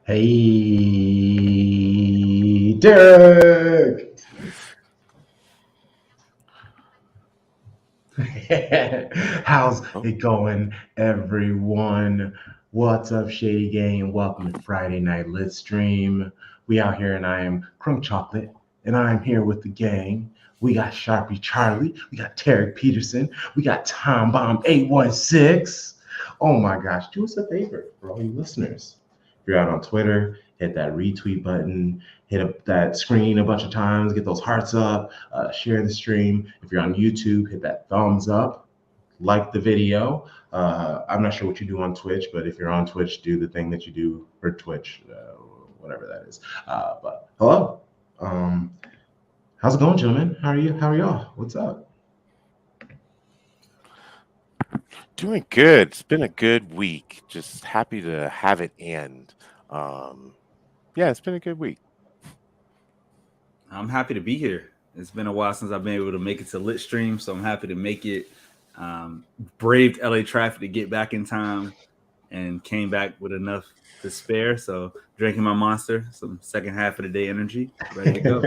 Hey, Derek. How's it going, everyone? What's up, Shady Gang? Welcome to Friday Night Lit Stream. We out here, and I am Crunk Chocolate, and I am here with the gang. We got Sharpie Charlie, we got Tarek Peterson, we got Tom Bomb 816. Oh my gosh, do us a favor for all you listeners. If you're out on Twitter, hit that retweet button, hit up that screen a bunch of times, get those hearts up, share the stream. If you're on YouTube, hit that thumbs up, like the video. I'm not sure what you do on Twitch, but if you're on Twitch, do the thing that you do for Twitch, whatever that is. But hello. How's it going, gentlemen? How are you? How are y'all? What's up? Doing good. It's been a good week. Just happy to have it end. Yeah, it's been a good week. I'm happy to be here. It's been a while since I've been able to make it to Lit Stream, so I'm happy to make it. Braved LA traffic to get back in time and came back with enough to spare. So drinking my Monster, some second half of the day energy, ready to go.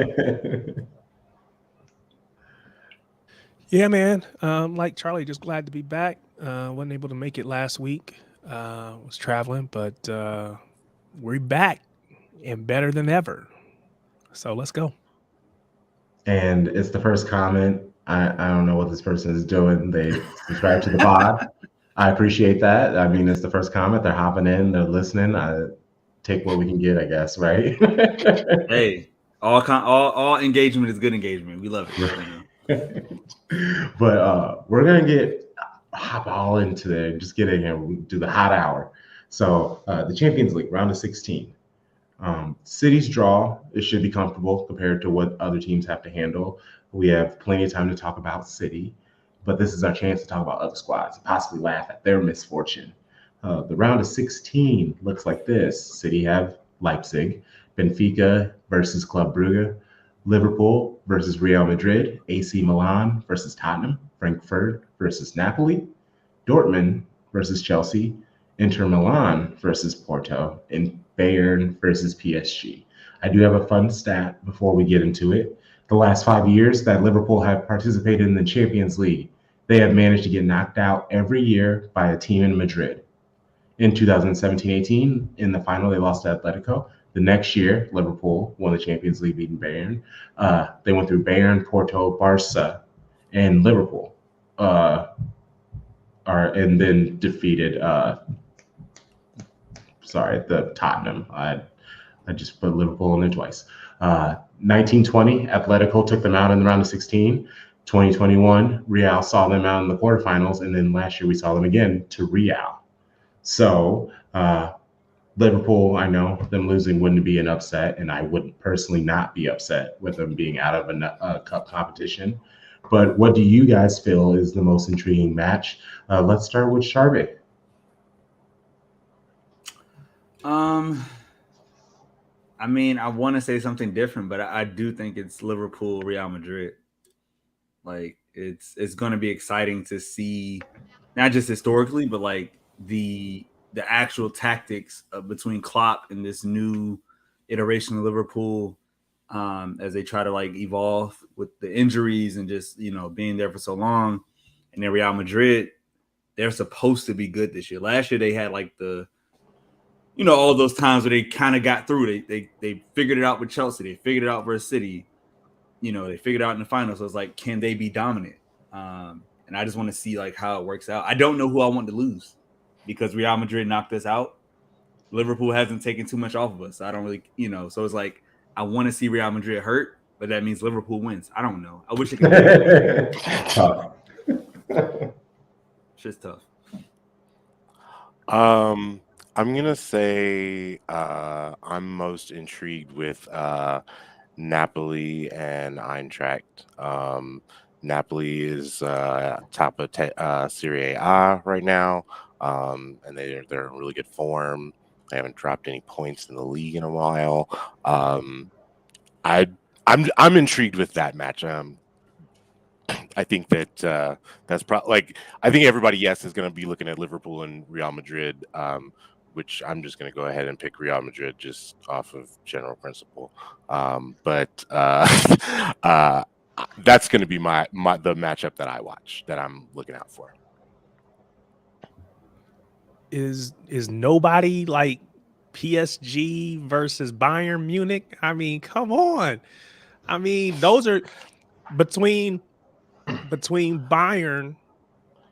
Yeah, man. Like Charlie, just glad to be back. Wasn't able to make it last week. Was traveling, but we're back and better than ever. So let's go. And it's the first comment. I don't know what this person is doing. They subscribe to the pod. I appreciate that. I mean, it's the first comment. They're hopping in. They're listening. I take what we can get, I guess, right? Hey, all engagement is good engagement. We love it. But we're gonna hop all into there. Just get in here. We do the hot hour. So the Champions League round of 16. City's draw, it should be comfortable compared to what other teams have to handle. We have plenty of time to talk about City, but this is our chance to talk about other squads and possibly laugh at their misfortune. The round of 16 looks like this. City have Leipzig, Benfica versus Club Brugge, Liverpool versus Real Madrid, AC Milan versus Tottenham, Frankfurt versus Napoli, Dortmund versus Chelsea, Inter Milan versus Porto, and Bayern versus PSG. I do have a fun stat before we get into it. The last 5 years that Liverpool have participated in the Champions League, they have managed to get knocked out every year by a team in Madrid. In 2017-18, in the final, they lost to Atletico. The next year, Liverpool won the Champions League, beating Bayern. They went through Bayern, Porto, Barca, and Liverpool, and then defeated the Tottenham. I just put Liverpool in there twice. 1920, Atletico took them out in the round of 16. 2021, Real saw them out in the quarterfinals, and then last year we saw them again to Real. So Liverpool, I know them losing wouldn't be an upset, and I would personally not be upset with them being out of a cup competition. But what do you guys feel is the most intriguing match? Let's start with Sharvik. I mean, I want to say something different, but I do think it's Liverpool, Real Madrid. Like it's going to be exciting to see, not just historically, but like the actual tactics between Klopp and this new iteration of Liverpool as they try to like evolve with the injuries and just, being there for so long. And then Real Madrid, they're supposed to be good this year. Last year they had like all those times where they kind of got through. They figured it out with Chelsea. They figured it out versus City. They figured it out in the final. So it's like, can they be dominant? And I just want to see like how it works out. I don't know who I want to lose because Real Madrid knocked us out. Liverpool hasn't taken too much off of us. I don't really, so it's like I want to see Real Madrid hurt but that means Liverpool wins. I don't know. I wish it could be. Tough. Shit's tough. I'm gonna say I'm most intrigued with Napoli and Eintracht. Napoli is top of Serie A right now, and they're in really good form. They haven't dropped any points in the league in a while. I'm intrigued with that match. I think that that's probably like I think everybody is going to be looking at Liverpool and Real Madrid, which I'm just going to go ahead and pick Real Madrid just off of general principle. But that's going to be the matchup that I watch that I'm looking out for. Is nobody like PSG versus Bayern Munich? I mean, come on. I mean, those are between Bayern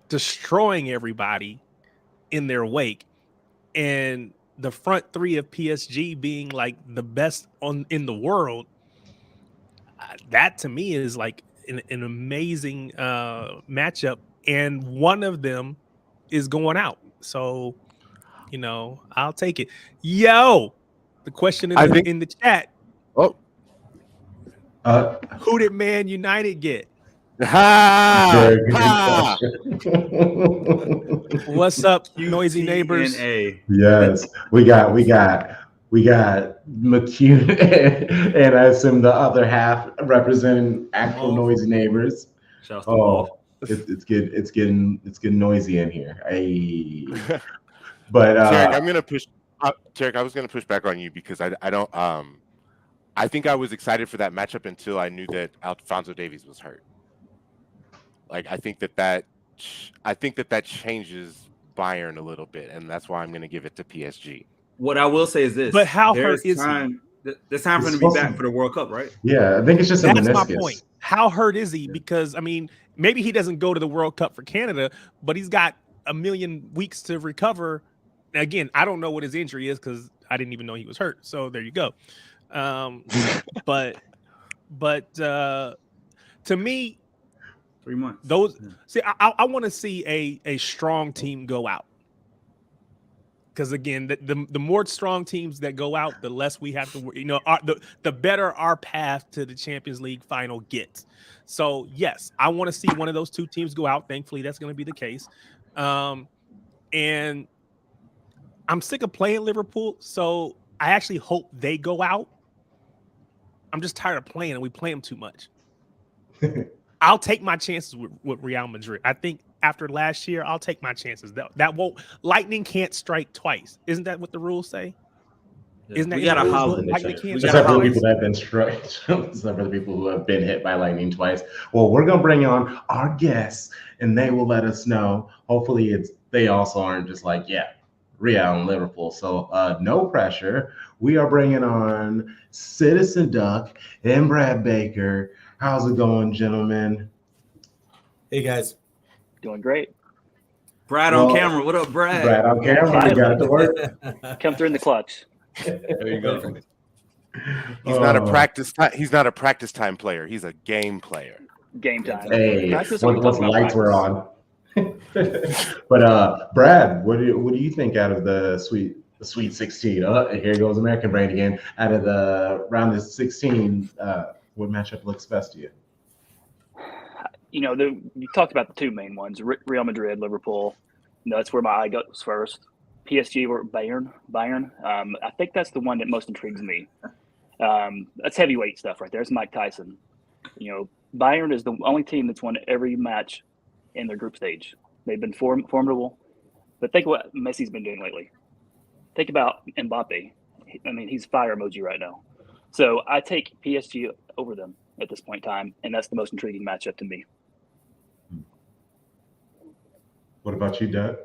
destroying everybody in their wake and the front three of PSG being like the best in the world. That to me is like an amazing matchup, and one of them is going out. So, I'll take it. Yo, the question in the chat. Oh, who did Man United get? Very good question. What's up, noisy neighbors? Yes, we got McCune and I assume the other half representing actual noisy neighbors. It's getting noisy in here. Hey. But Tarek, I'm gonna push. Tarek, I was gonna push back on you because I don't. I think I was excited for that matchup until I knew that Alphonso Davies was hurt. Like I think that changes Bayern a little bit, and that's why I'm gonna give it to PSG. What I will say is this: but how hurt is he? There's time for him to be back for the World Cup, right? Yeah, I think it's just that's my point. How hurt is he? Because I mean, maybe he doesn't go to the World Cup for Canada, but he's got a million weeks to recover. Again, I don't know what his injury is because I didn't even know he was hurt. So there you go. But to me, 3 months. See, I want to see a strong team go out. Because again, the more strong teams that go out, the less we have to, the better our path to the Champions League final gets. So yes, I want to see one of those two teams go out. Thankfully, that's going to be the case. And I'm sick of playing Liverpool, so I actually hope they go out. I'm just tired of playing, and we play them too much. I'll take my chances with Real Madrid. I think after last year, I'll take my chances. That won't. Lightning can't strike twice. Isn't that what the rules say? Yeah. Isn't that we got a holler? Except for the people that have been struck. Except for the people who have been hit by lightning twice. Well, we're gonna bring on our guests, and they will let us know. Hopefully, they also aren't just like Real and Liverpool. So no pressure. We are bringing on Citizen Duck and Brad Baker. How's it going, gentlemen? Hey, guys. Doing great. Brad on camera. What up, Brad? Brad on camera. You got it to work. Come through in the clutch. There you go. He's not a practice time. He's not a practice time player. He's a game player. Game time. Hey, once the lights were on. But Brad, what do you think out of the Sweet 16? Here goes American brain again. Out of the round of 16, what matchup looks best to you? You talked about the two main ones: Real Madrid, Liverpool. That's where my eye goes first. PSG or Bayern. I think that's the one that most intrigues me. That's heavyweight stuff right there. It's Mike Tyson. Bayern is the only team that's won every match in their group stage. They've been formidable. But think what Messi's been doing lately. Think about Mbappe. I mean, he's fire emoji right now. So I take PSG over them at this point in time, and that's the most intriguing matchup to me. What about you, Doug?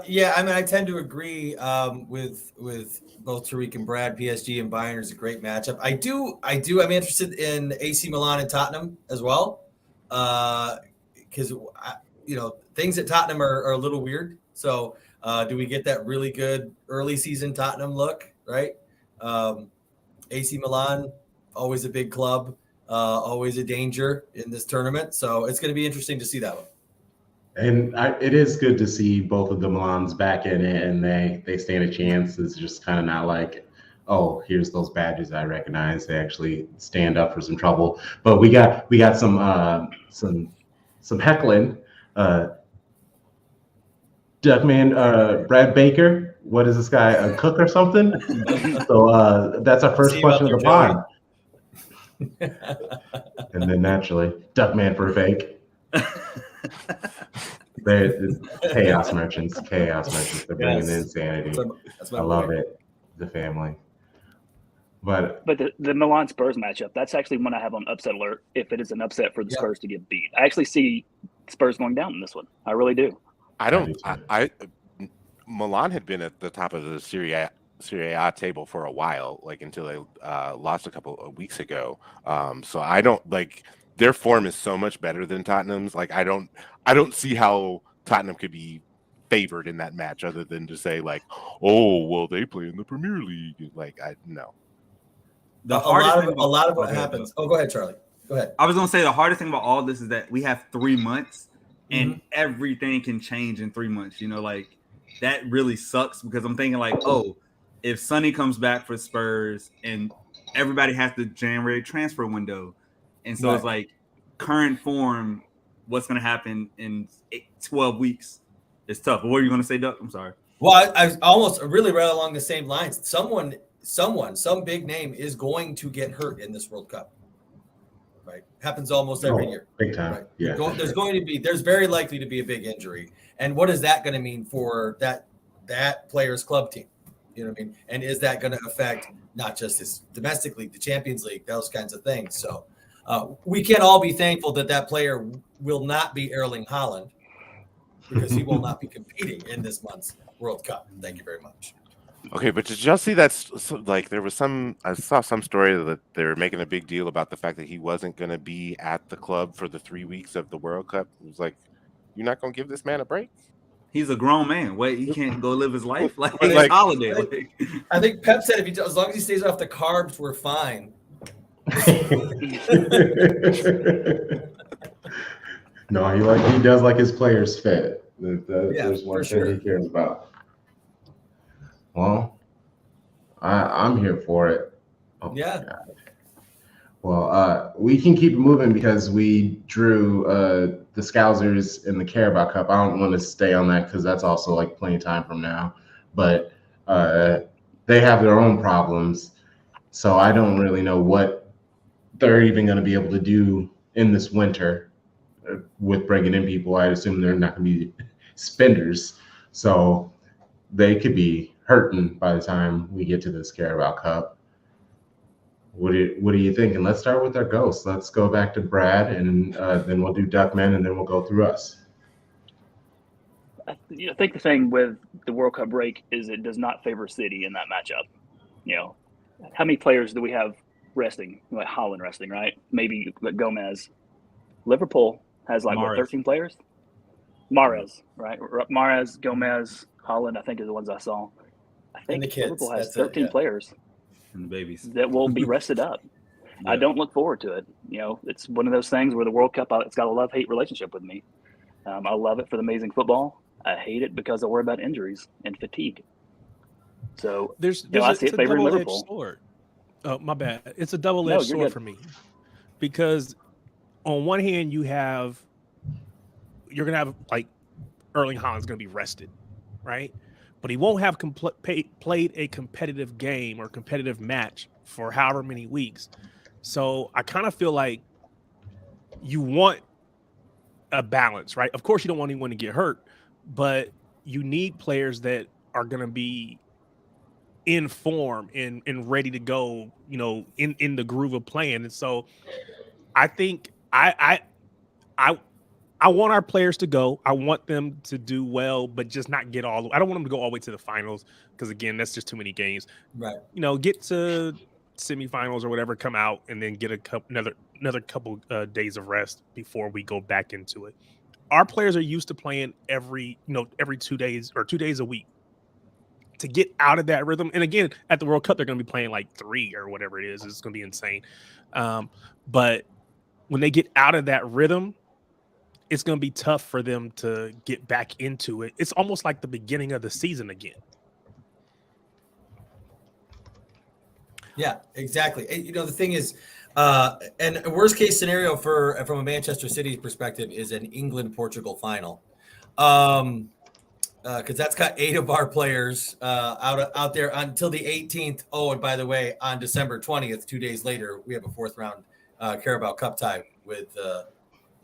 Yeah, I mean, I tend to agree with both Tariq and Brad. PSG and Bayern is a great matchup. I do. I'm interested in AC Milan and Tottenham as well, because things at Tottenham are a little weird. So, do we get that really good early season Tottenham look, right? AC Milan always a big club, always a danger in this tournament. So it's going to be interesting to see that one. And it is good to see both of the Milans back in it, and they stand a chance. It's just kind of not like, oh, here's those badges I recognize. They actually stand up for some trouble. But we got some heckling. Duckman, Brad Baker. What is this guy? A cook or something? So that's our first question of the pod. And then naturally, Duckman for fake. They're chaos merchants. They're bringing the insanity. I love it. The family. But the Milan Spurs matchup, that's actually one I have on upset alert. If it is an upset for the Spurs to get beat, I actually see Spurs going down in this one. I really do. Milan had been at the top of the Serie A table for a while, like until they lost a couple of weeks ago. So I don't like. Their form is so much better than Tottenham's. Like I don't see how Tottenham could be favored in that match, other than to say like, oh, well, they play in the Premier League. Like no. A lot of what happens. Oh, go ahead, Charlie. Go ahead. I was gonna say the hardest thing about all this is that we have 3 months, and everything can change in 3 months. You know, like that really sucks because I'm thinking like, oh, if Sonny comes back for Spurs and everybody has the January transfer window. And so it's like current form, what's going to happen in 12 weeks is tough. But what are you going to say, Duck? I'm sorry. Well, I almost really right along the same lines. Some big name is going to get hurt in this World Cup. Right? Happens almost every year. Big time. Right? Yeah. There's very likely to be a big injury. And what is that going to mean for that player's club team? You know what I mean? And is that going to affect not just his domestic league, the Champions League, those kinds of things? So we can all be thankful that player will not be Erling Haaland because he will not be competing in this month's World Cup. Thank you very much. Okay, but did y'all see that? Like, I saw some story that they were making a big deal about the fact that he wasn't going to be at the club for the 3 weeks of the World Cup. It was like, you're not going to give this man a break? He's a grown man. Wait, he can't go live his life like it's holiday. I think Pep said as long as he stays off the carbs, we're fine. No, he does like his players fit. There's one thing he cares about. Well, I'm here for it. Oh, yeah. Well, we can keep moving because we drew the Scousers in the Carabao Cup. I don't want to stay on that because that's also like plenty of time from now. But they have their own problems, so I don't really know what they're even going to be able to do in this winter with bringing in people. I assume they're not going to be spenders, so they could be hurting by the time we get to this Carabao Cup. What are you thinking? Let's start with our ghosts. Let's go back to Brad, and then we'll do Duckman, and then we'll go through us. I think the thing with the World Cup break is it does not favor City in that matchup. You know, how many players do we have resting? Like Haaland resting, right? Maybe Gomez. Liverpool has like 13 players. Mahrez, right? Mahrez, Gomez, Haaland, I think are the ones I saw. I think the kids. Liverpool has 13 players. And the babies that will be rested up. Yeah. I don't look forward to it. You know, it's one of those things where the World Cup, it's got a love-hate relationship with me. I love it for the amazing football. I hate it because I worry about injuries and fatigue. So I see it favoring Liverpool. Sword. Oh, my bad. It's a double-edged sword for me because on one hand you're gonna have like Erling Haaland's gonna be rested, right? But he won't have played a competitive game or competitive match for however many weeks. So I kind of feel like you want a balance, right? Of course, you don't want anyone to get hurt, but you need players that are going to be in form and ready to go, you know, in the groove of playing. And so I think I want our players to go. I want them to do well, but just not get I don't want them to go all the way to the finals because, again, that's just too many games. Right. You know, get to semifinals or whatever, come out, and then get another couple days of rest before we go back into it. Our players are used to playing every 2 days or 2 days a week. to get out of that rhythm. And again, at the World Cup, they're going to be playing like 3 or whatever it is. It's going to be insane. But when they get out of that rhythm, it's going to be tough for them to get back into it. It's almost like the beginning of the season again. Yeah, exactly. And, the thing is, and a worst case scenario from a Manchester City perspective is an England-Portugal final. Because that's got 8 of our players out there until the 18th. Oh, and by the way, on December 20th, 2 days later, we have a 4th round Carabao Cup tie with the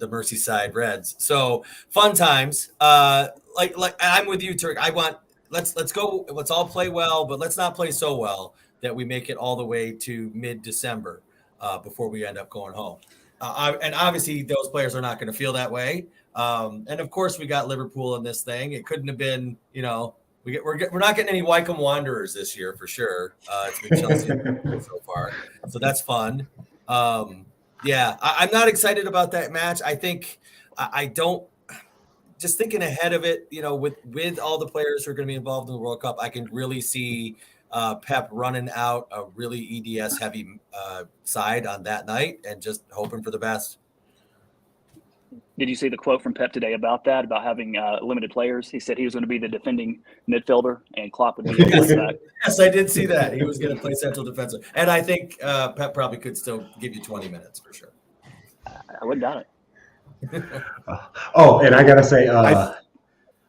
Merseyside Reds. So fun times. Like I'm with you, Turk. Let's go. Let's all play well, but let's not play so well that we make it all the way to mid-December before we end up going home. And obviously, those players are not going to feel that way. And of course, we got Liverpool in this thing. It couldn't have been, we're not getting any Wycombe Wanderers this year for sure. It's been Chelsea so far, so that's fun. Yeah, I'm not excited about that match. I think I don't. Just thinking ahead of it, with all the players who are going to be involved in the World Cup, I can really see Pep running out a really EDS heavy side on that night and just hoping for the best. Did you see the quote from Pep today about that, about having limited players? He said he was going to be the defending midfielder and Klopp would be the Yes, I did see that. He was going to play central defensive. And I think Pep probably could still give you 20 minutes for sure. I wouldn't doubt it. And I got to say,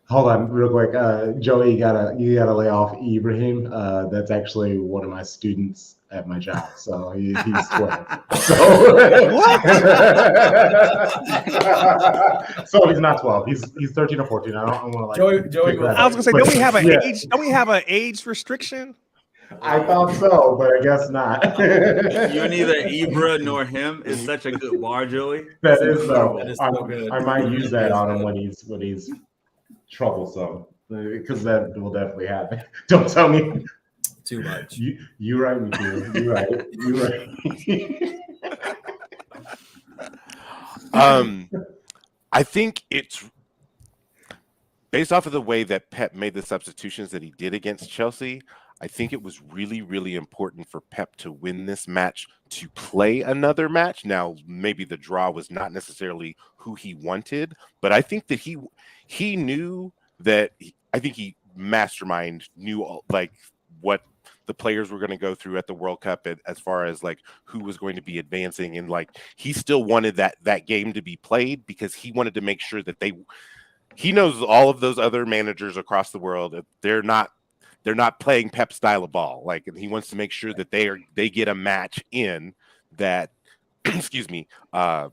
hold on real quick. Joey, you gotta lay off Ibrahim. That's actually one of my students at my job. So he's 12. So so he's not 12. He's 13 or 14. I don't want to Joey. I was gonna say, don't we have an age? Don't we have an age restriction? I thought so, but I guess not. You're neither Ibra nor him. Is such a good bar, Joey. That is so. That is so good. I might use that on him when he's troublesome, because that will definitely happen. Don't tell me too much. You right, me too. You right. I think it's based off of the way that Pep made the substitutions that he did against Chelsea. I think it was really, really important for Pep to win this match, to play another match. Now, maybe the draw was not necessarily who he wanted, but I think that he knew that. I think he mastermind knew like what the players were going to go through at the World Cup, as far as like who was going to be advancing, and like he still wanted that game to be played because he wanted to make sure that he knows all of those other managers across the world, they're not playing Pep style of ball. Like, and he wants to make sure that they get a match in that, excuse me, that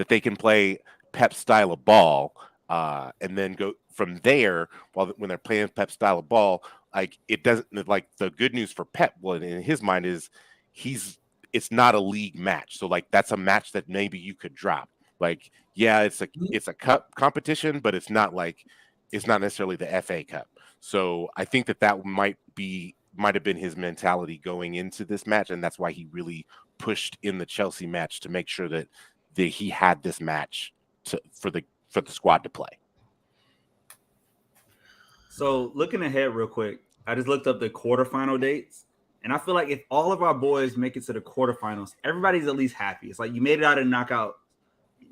they can play Pep style of ball, and then go from there. When they're playing Pep style of ball, like it doesn't, like the good news for Pep, well, in his mind is it's not a league match. So like that's a match that maybe you could drop. Like, yeah, it's a cup competition, but it's not necessarily the FA Cup. So I think that might have been his mentality going into this match, and that's why he really pushed in the Chelsea match to make sure that he had this match for the squad to play. So looking ahead real quick, I just looked up the quarterfinal dates, and I feel like if all of our boys make it to the quarterfinals, everybody's at least happy. It's like you made it out of knockout,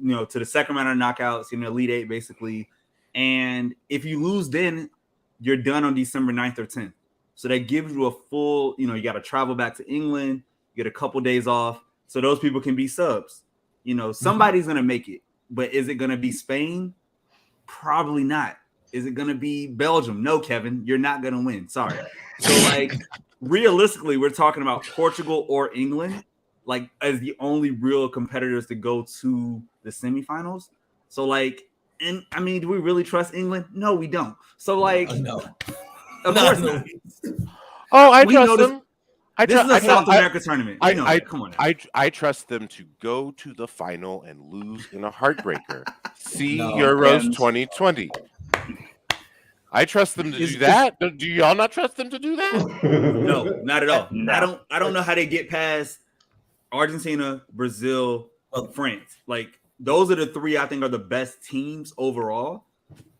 to the second round of knockouts, Elite Eight basically. And if you lose, then you're done on December 9th or 10th. So that gives you a full, you got to travel back to England, you get a couple days off, so those people can be subs. Somebody's going to make it, but is it going to be Spain? Probably not. Is it going to be Belgium? No, Kevin, you're not going to win. Sorry. So, like, realistically, we're talking about Portugal or England, like, as the only real competitors to go to the semifinals. So, like, and I mean, do we really trust England? No, we don't. So, like, no. Of course not. Oh, I trust them. This is a South America tournament. Come on now. I trust them to go to the final and lose in a heartbreaker. See Euros 2020. I trust them to do that. Do y'all not trust them to do that? No, not at all. No. I don't know how they get past Argentina, Brazil, France. Like, those are the three I think are the best teams overall.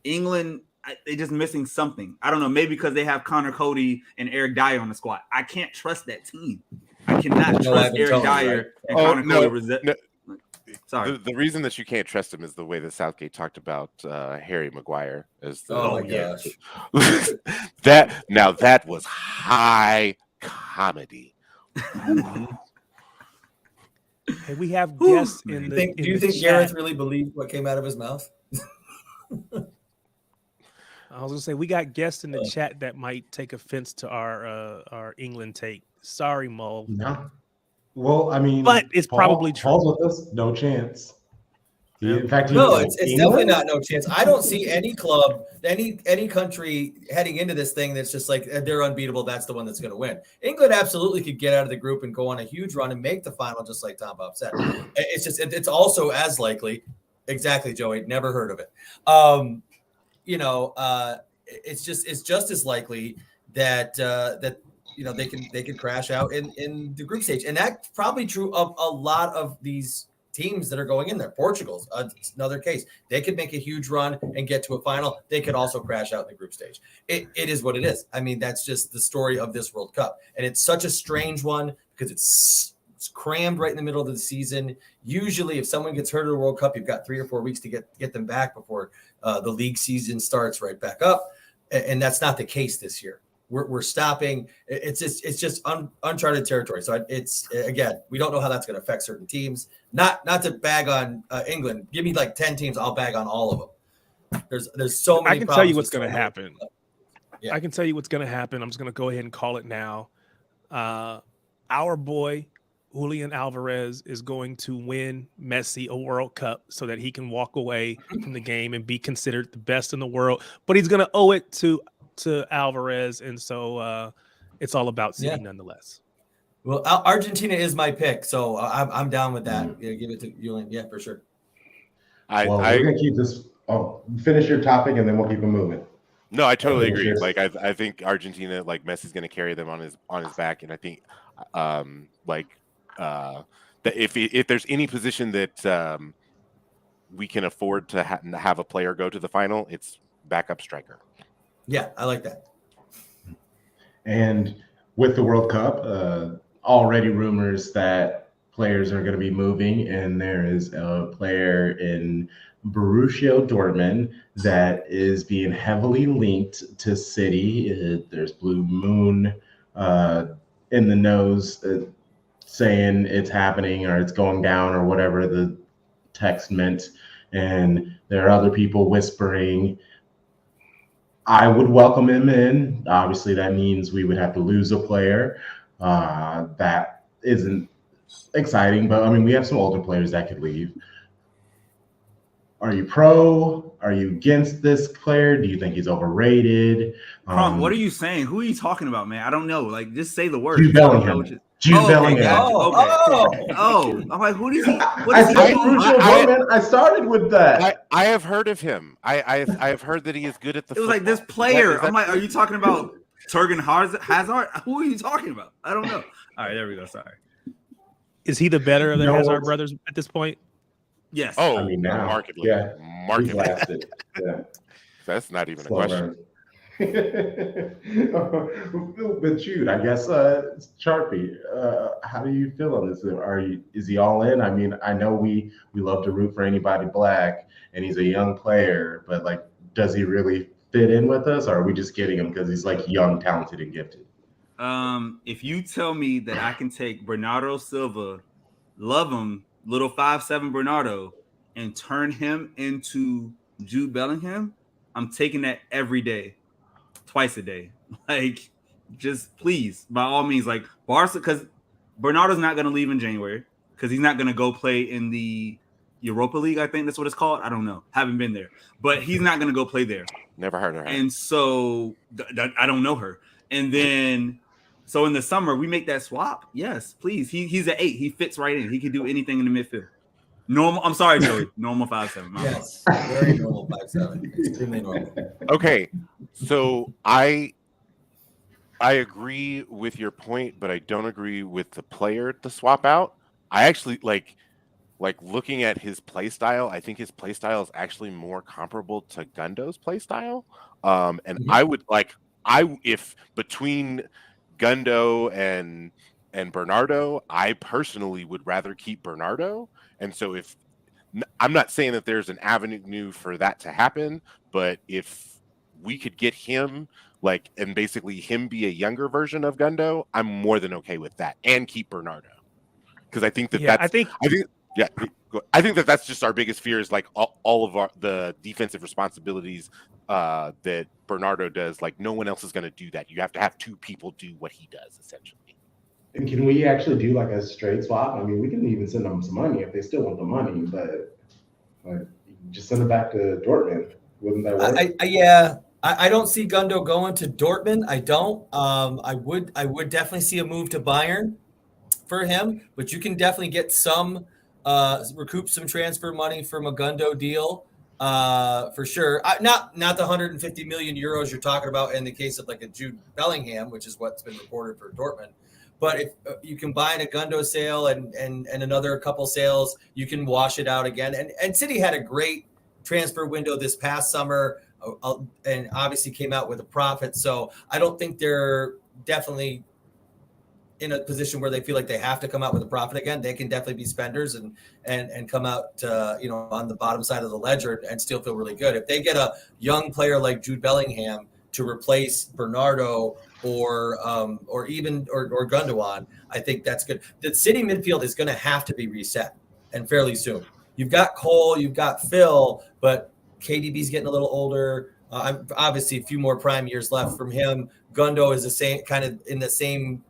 England, they're just missing something. I don't know. Maybe because they have Connor Cody and Eric Dyer on the squad. I can't trust that team. I cannot No trust Evan Eric Tones, Dyer right? and Oh, Connor no, Cody. no. Sorry. The reason that you can't trust him is the way that Southgate talked about Harry Maguire as the. Oh my yeah. gosh. that was high comedy. Hey, we have Whew, guests in the. Do you in the think chat. Gareth really believed what came out of his mouth? I was gonna say we got guests in the chat that might take offense to our England take. Sorry, Mo. No. Well, I mean, But it's probably true. Paul's with us. No chance. In fact, No, he- it's definitely not no chance. I don't see any club, any country heading into this thing that's just like they're unbeatable. That's the one that's going to win. England absolutely could get out of the group and go on a huge run and make the final, just like Tom Bob said. It's just it's also as likely. Exactly, Joey. Never heard of it. It's just as likely that they can crash out in the group stage, and that's probably true of a lot of these teams that are going in there. Portugal's another case. They could make a huge run and get to a final. They could also crash out in the group stage. It is what it is. I mean, that's just the story of this World Cup, and it's such a strange one because it's crammed right in the middle of the season. Usually, if someone gets hurt in the World Cup, you've got 3 or 4 weeks to get them back before the league season starts right back up, and that's not the case this year. We're stopping. It's just uncharted territory. So it's again, we don't know how that's going to affect certain teams. Not to bag on England. Give me like 10 teams, I'll bag on all of them. There's so many. I can tell you problems what's with going to so many. happen. Yeah. I can tell you what's going to happen. I'm just going to go ahead and call it now. Our boy Julian Alvarez is going to win Messi a World Cup so that he can walk away from the game and be considered the best in the world. But he's going to owe it to Alvarez, and so it's all about City nonetheless. Well, Argentina is my pick, so I'm down with that. Yeah, give it to Julian. Yeah, for sure. I we're gonna keep this. Oh, finish your topic and then we'll keep it moving. No, I totally Okay, agree. cheers. Like I think Argentina, like Messi's going to carry them on his back, and I think that if there's any position that we can afford to have a player go to the final, it's backup striker. Yeah, I like that. And with the World Cup, already rumors that players are going to be moving, and there is a player in Borussia Dortmund that is being heavily linked to City. There's Blue Moon in the nose saying it's happening or it's going down or whatever the text meant. And there are other people whispering. I would welcome him in. Obviously, that means we would have to lose a player. That isn't exciting, but I mean, we have some older players that could leave. Are you pro? Are you against this player? Do you think he's overrated? What are you saying? Who are you talking about, man? I don't know. Like, just say the word. Jude Bellingham. Jude Bellingham. Okay. I'm like, who does he? What is he I, doing? I started with that. I have heard of him. I have heard that he is good at the. It was like this player. I'm like, are you talking about Turgan Hazard? Who are you talking about? I don't know. All right, there we go. Sorry. Is he the better of the No, Hazard it's- brothers at this point? Yes. Oh, I mean, now, markedly. yeah. He's Markedly. lasted. Yeah. That's not even a Slow question. burn. But Jude, I guess Sharpie, how do you feel on this? Is he all in? I mean, I know we love to root for anybody black, and he's a young player, but like, does he really fit in with us, or are we just getting him because he's like young, talented, and gifted? If you tell me that I can take Bernardo Silva, love him, little 5'7" Bernardo, and turn him into Jude Bellingham, I'm taking that every day, twice a day. Like, just please, by all means, like Barca, because Bernardo's not going to leave in January because he's not going to go play in the Europa League. I think that's what it's called. I don't know. Haven't been there, but he's not going to go play there. Never heard of her. And so I don't know her. And then, so in the summer, we make that swap. Yes, please. He's an 8. He fits right in. He can do anything in the midfield. Normal. I'm sorry, Joey. Normal 5'7". Yes, very normal 5'7". Extremely normal. Okay, so I agree with your point, but I don't agree with the player to swap out. I actually like looking at his play style. I think his play style is actually more comparable to Gundo's play style. And I would if between Gundo and Bernardo, I personally would rather keep Bernardo. And so I'm not saying that there's an avenue for that to happen, but if we could get him and basically him be a younger version of Gundo, I'm more than okay with that, and keep Bernardo, because I think I think that's just our biggest fear is all of the defensive responsibilities that Bernardo does. No one else is going to do that. You have to have two people do what he does essentially. And can we actually do a straight swap? I mean, we can even send them some money if they still want the money, but just send it back to Dortmund. Wouldn't that work? I don't see Gundo going to Dortmund. I don't. I would definitely see a move to Bayern for him, but you can definitely get some recoup some transfer money from a Gundo deal for sure. Not the 150 million euros you're talking about in the case of a Jude Bellingham, which is what's been reported for Dortmund. But if you combine a Gundo sale and another couple sales, you can wash it out again. And City had a great transfer window this past summer, and obviously came out with a profit. So I don't think they're definitely in a position where they feel like they have to come out with a profit again. They can definitely be spenders and come out on the bottom side of the ledger and still feel really good. If they get a young player like Jude Bellingham to replace Bernardo or Gundogan, I think that's good. The City midfield is going to have to be reset, and fairly soon. You've got Cole, you've got Phil, but KDB's getting a little older. Obviously, a few more prime years left from him. Gundo is the same, kind of in the same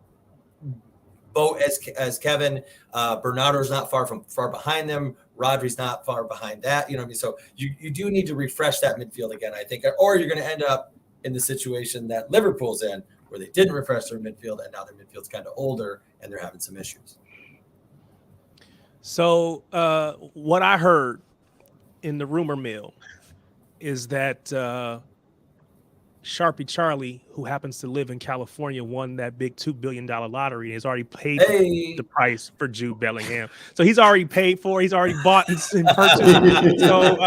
boat as Kevin. Bernardo's not far behind them. Rodri's not far behind that. You know what I mean? So you do need to refresh that midfield again, I think, or you're going to end up in the situation that Liverpool's in, where they didn't refresh their midfield, and now their midfield's kind of older and they're having some issues. So what I heard in the rumor mill is that Sharpie Charlie, who happens to live in California, won that big $2 billion lottery and has already paid the price for Jude Bellingham. So he's already paid for it. He's already bought and purchased. So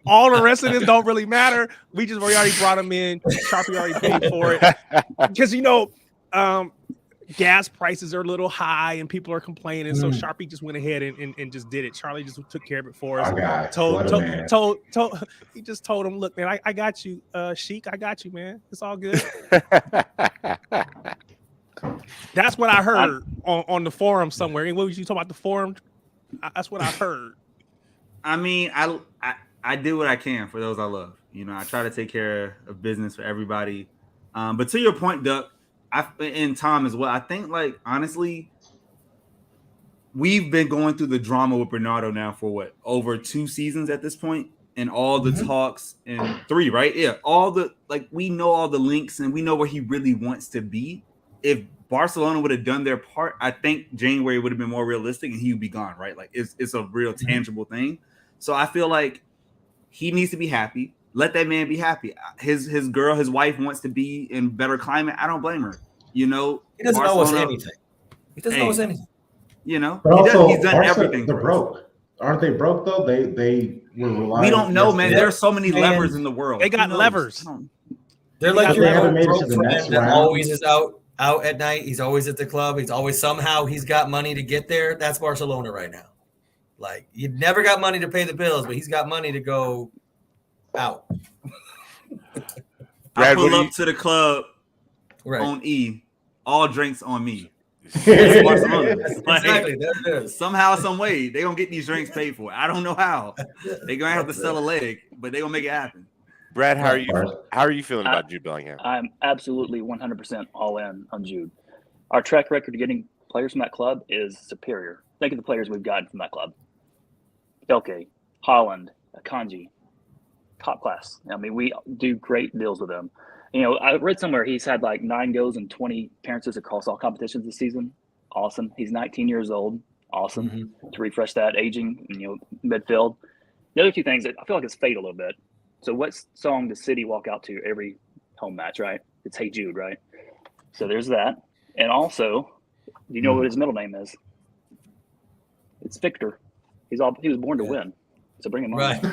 all the rest of this don't really matter. We already brought him in. Sharpie already paid for it. Because, gas prices are a little high and people are complaining. So Sharpie just went ahead and just did it. Charlie just took care of it for us. He just told him, look, man, I got you, Sheik. I got you, man. It's all good. That's what I heard on the forum somewhere. And what was you talking about the forum? That's what I heard. I mean, I do what I can for those I love. I try to take care of business for everybody. But to your point, Duck, and Tom as well, I think, honestly, we've been going through the drama with Bernardo now for over 2 seasons at this point, and all the talks, and 3, right? Yeah, all the we know all the links and we know where he really wants to be. If Barcelona would have done their part, I think January would have been more realistic and he would be gone, right? It's a real tangible thing. So I feel like he needs to be happy. Let that man be happy. His girl, his wife wants to be in better climate. I don't blame her. He doesn't owe us anything. He doesn't owe us anything. But also, he's done everything. They're broke. Aren't they broke though? They were relying. We don't know, man. There are so many levers in the world. They got levers. They're like your broke friend that always is out at night. He's always at the club. He's always he's got money to get there. That's Barcelona right now. You never got money to pay the bills, but he's got money to go out. I pull up to the club on E, all drinks on me. That's Barcelona. Exactly. That's it. Somehow, some way, they're gonna get these drinks paid for. I don't know how. They're gonna have to sell a leg, but they're gonna make it happen. Brad, how are you feeling about Jude Bellingham? I'm absolutely 100% all in on Jude. Our track record of getting players from that club is superior. Think of the players we've gotten from that club. Belke, Holland, Akanji, top class. I mean, we do great deals with them. I read somewhere he's had 9 goals and 20 appearances across all competitions this season. Awesome. He's 19 years old. Awesome to refresh that aging, midfield. The other 2 things, I feel like it's fade a little bit. So what song does City walk out to every home match, right? It's Hey Jude, right? So there's that. And also, do you know what his middle name is? It's Victor. He was born to win. So bring him on. Right.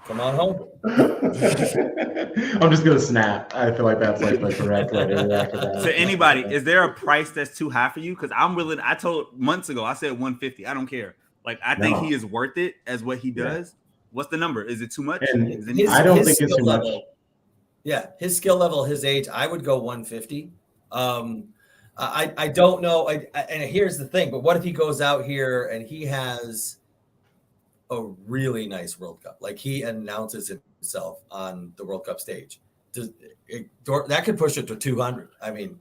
Come on home. I'm just gonna snap. I feel like that's like the correct way to react to that. To anybody, is there a price that's too high for you? Because I'm willing. I told months ago, I said 150. I don't care. Like I think No. he is worth it as what he does. What's the number? Is it too much? And Is it- I don't think it's skill too much. level, yeah, his skill level, his age, I would go 150. I don't know. And here's the thing, but what if he goes out here and he has a really nice World Cup? Like he announces himself on the World Cup stage. That could push it to 200. I mean,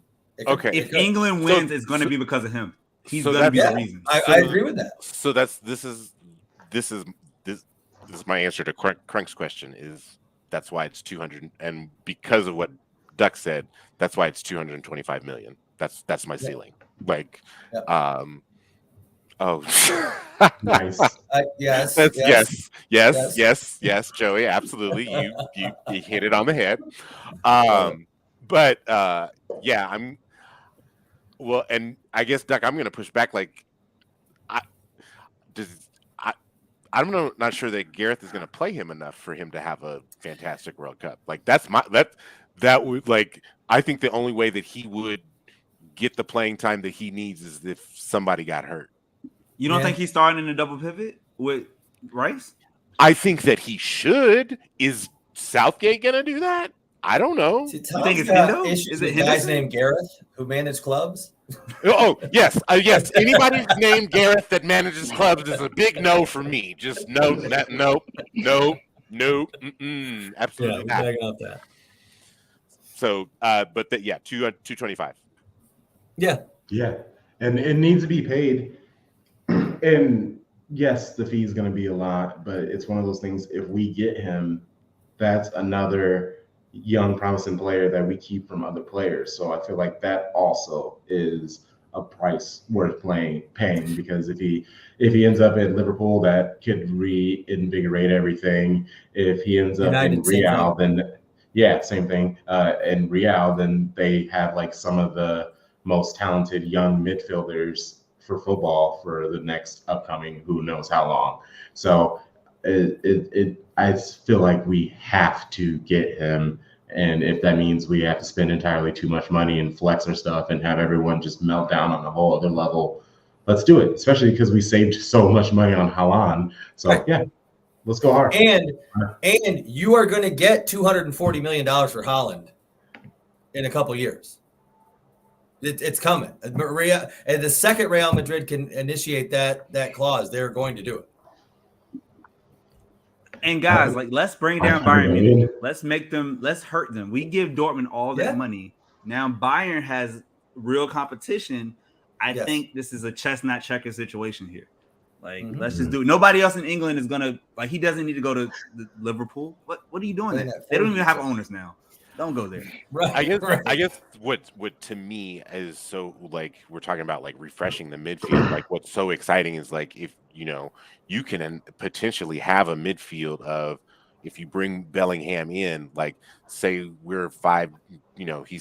Okay. if England wins, it's going to be because of him. He's going to be the reason. I agree with that. So this is my answer to Crunk's question is that's why it's 200, and because of what Duck said, that's why it's 225 million. That's my ceiling. Like, Nice. Yes, Joey, absolutely. You hit it on the head. But I'm well, and I guess Duck, I'm going to push back. Like, I'm not sure that Gareth is going to play him enough for him to have a fantastic World Cup. Like that would, like, I think the only way that he would get the playing time that he needs is if somebody got hurt. You don't think he's starting in a double pivot with Rice? I think that he should. Is Southgate going to do that? I don't know. You think it's Hendo? Is it guys Henderson? named Gareth who manage clubs? Oh, yes. Yes. Anybody named Gareth that manages clubs is a big no for me. Just no. Absolutely not. Out that. So, but 225. Yeah. Yeah, and it needs to be paid. And yes, the fee is going to be a lot, but it's one of those things. If we get him, that's another young, promising player that we keep from other players. So I feel like that also is a price worth paying. Because if he ends up at Liverpool, that could reinvigorate everything. If he ends up in Real, then same thing. In Real, then they have like some of the most talented young midfielders for football for the next upcoming who knows how long. So I feel like we have to get him, and if that means we have to spend entirely too much money and flex our stuff and have everyone just melt down on a whole other level, let's do it. Especially because we saved so much money on Haaland. So let's go hard. And you are going to get $240 million for Haaland in a couple years. It's coming. And the second Real Madrid can initiate that clause, they're going to do it. And guys, like, let's bring down Bayern Munich. Let's hurt them. We give Dortmund all that money. Now Bayern has real competition. I think this is a chestnut checker situation here. Like, let's just do it. Nobody else in England is gonna, like, he doesn't need to go to Liverpool. What are you doing there? They don't even have owners now. Don't go there. Right. I guess what to me is so, like, we're talking about like refreshing the midfield. Like, what's so exciting is like, if you can potentially have a midfield of, if you bring Bellingham in, like, say we're he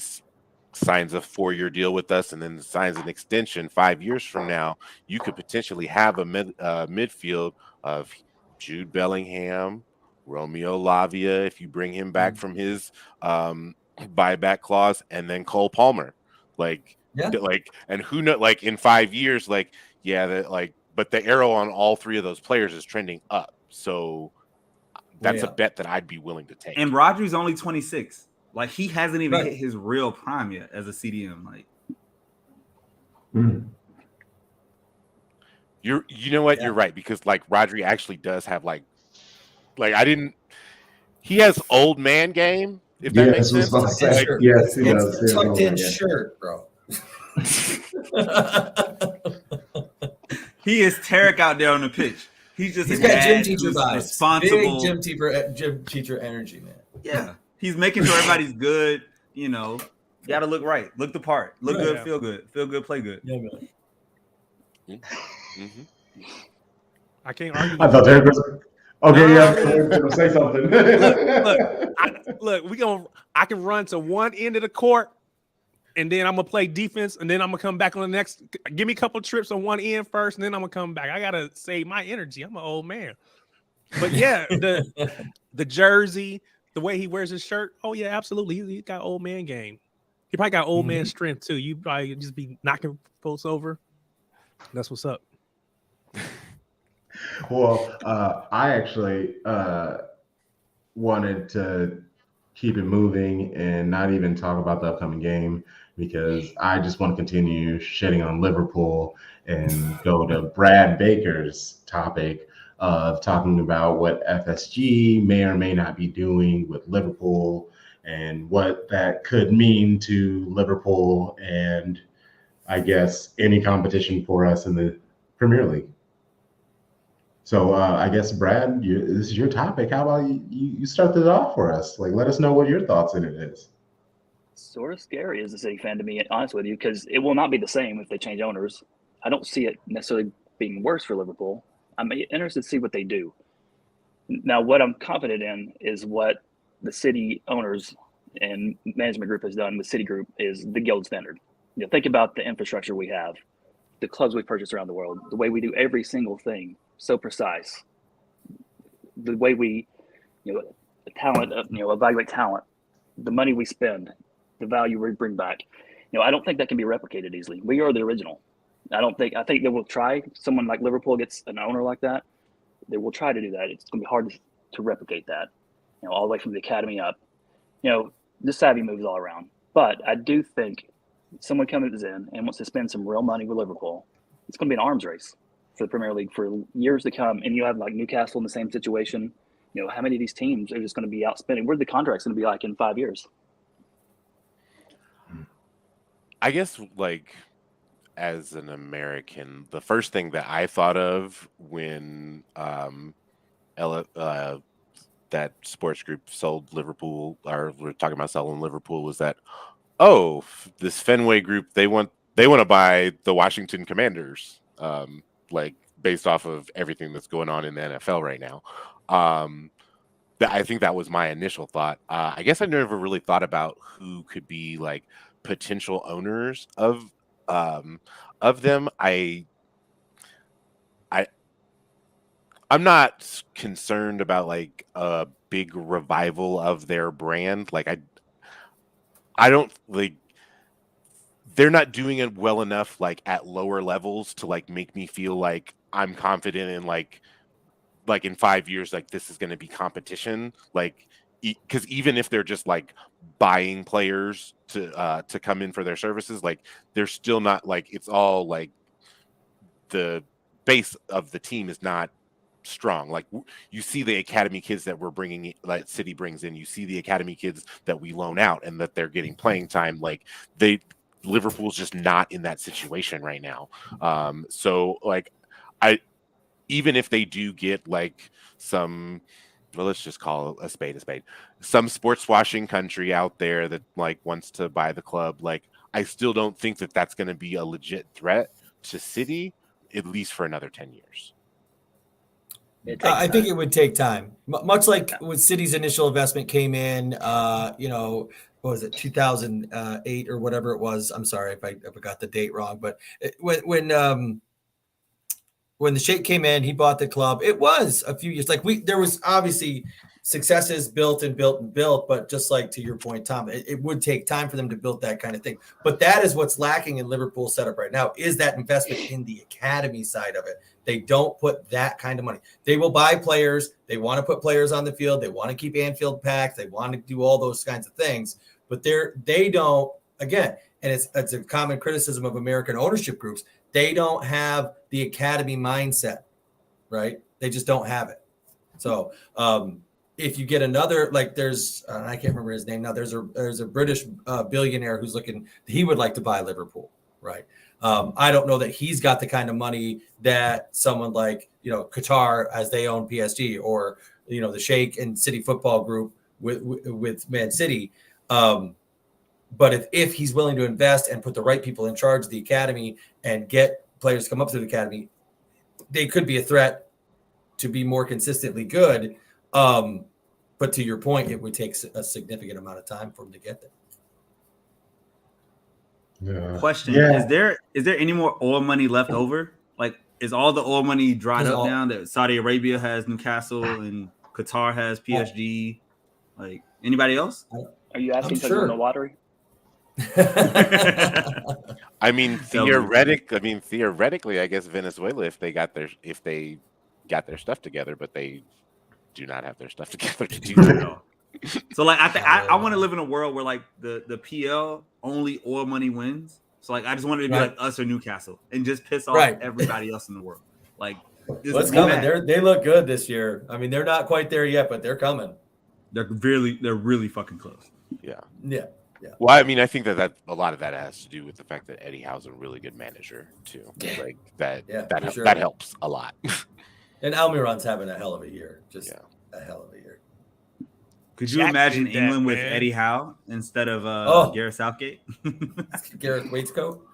signs a 4-year deal with us and then signs an extension 5 years from now, you could potentially have a midfield of Jude Bellingham, Romeo Lavia, if you bring him back from his buyback clause, and then Cole Palmer, and who knows, like, in 5 years, but the arrow on all three of those players is trending up. So that's a bet that I'd be willing to take. And Rodri's only 26. Like, he hasn't even hit his real prime yet as a CDM. Like, you know what? You're right, because like Rodri actually does have he has old man game, if that makes sense. Yes, he does. It's tucked in shirt, bro. He is Tarek out there on the pitch. He's got gym teacher vibes. Responsible. Big gym teacher energy, man. Yeah. He's making sure everybody's good. You got to look right. Look the part. Look good, feel good. Feel good, play good. Yeah, man. Mm-hmm. I can't argue. I thought Derek was okay. Say something. Look. I can run to one end of the court, and then I'm gonna play defense, and then I'm gonna come back on the next. Give me a couple trips on one end first, and then I'm gonna come back. I gotta save my energy. I'm an old man. But yeah, the jersey, the way he wears his shirt. Oh yeah, absolutely. He got old man game. He probably got old man strength too. You probably just be knocking folks over. That's what's up. Well, I actually wanted to keep it moving and not even talk about the upcoming game because I just want to continue shitting on Liverpool and go to Brad Baker's topic of talking about what FSG may or may not be doing with Liverpool and what that could mean to Liverpool and I guess any competition for us in the Premier League. So I guess Brad, this is your topic. How about you start this off for us? Like, let us know what your thoughts in it is. Sort of scary as a City fan, to be honest with you, because it will not be the same if they change owners. I don't see it necessarily being worse for Liverpool. I'm interested to see what they do. Now, what I'm confident in is what the City owners and management group has done. The City group is the gold standard. You know, think about the infrastructure we have, the clubs we purchase around the world, the way we do every single thing, so precise. The way we, evaluate talent, the money we spend, the value we bring back. I don't think that can be replicated easily. We are the original. I think they will try. Someone like Liverpool gets an owner like that, they will try to do that. It's going to be hard to replicate that, all the way from the academy up. The savvy moves all around. But I do think someone comes in and wants to spend some real money with Liverpool, it's going to be an arms race for the Premier League for years to come. And you have like Newcastle in the same situation. How many of these teams are just going to be outspending? Where the contract's going to be like in 5 years? I guess, like, as an American, the first thing that I thought of when that sports group sold Liverpool, or we're talking about selling Liverpool, was that, this Fenway group, they want to buy the Washington Commanders, like based off of everything that's going on in the NFL right now. I think that was my initial thought. I guess I never really thought about who could be like potential owners of them. I'm not concerned about like a big revival of their brand. Like I don't like, they're not doing it well enough like at lower levels to like make me feel like I'm confident in like in 5 years, like this is going to be competition. Like, because even if they're just like buying players to come in for their services, like they're still not like, it's all like the base of the team is not strong. Like you see the academy kids that we're bringing, like City brings in, you see the academy kids that we loan out and that they're getting playing time. Like Liverpool's just not in that situation right now. So like even if they do get like some, well, let's just call a spade, some sports washing country out there that like wants to buy the club, like I still don't think that that's going to be a legit threat to City, at least for another 10 years. I think it would take time, much like when City's initial investment came in, what was it, 2008 or whatever it was. I'm sorry if I got the date wrong, but when the Sheikh came in, he bought the club. It was a few years. Like there was obviously successes built, but just like to your point, Tom, it would take time for them to build that kind of thing. But that is what's lacking in Liverpool's setup right now, is that investment in the academy side of it. They don't put that kind of money. They will buy players. They want to put players on the field. They want to keep Anfield packed. They want to do all those kinds of things. But they don't, again, and it's a common criticism of American ownership groups, they don't have the academy mindset, right? They just don't have it. So if you get another, like there's, I can't remember his name now, there's a British billionaire who's he would like to buy Liverpool, right? I don't know that he's got the kind of money that someone like, Qatar, as they own PSG, or, the Sheikh and City Football Group with Man City. But if he's willing to invest and put the right people in charge of the academy and get players to come up through the academy, they could be a threat to be more consistently good. But to your point, it would take a significant amount of time for them to get there. Yeah. Question: Yeah. Is there any more oil money left over? Like, is all the oil money dried up now that Saudi Arabia has Newcastle and Qatar has PSG. Like anybody else? Are you asking because sure. you won the lottery? I mean, theoretically, I guess Venezuela, if they got their stuff together, but they do not have their stuff together to do that. No. So like I want to live in a world where like the PL only oil money wins. So like I just wanted to be like us or Newcastle and just piss off everybody else in the world. Like what's coming? They look good this year. I mean, they're not quite there yet, but they're coming. They're really fucking close. Yeah. Well, I mean, I think that a lot of that has to do with the fact that Eddie Howe's a really good manager too. Like that that helps a lot. And Almiron's having a hell of a year. Just a hell of a year. Could you imagine England with Eddie Howe instead of Gareth Southgate? Gareth Waistcoat?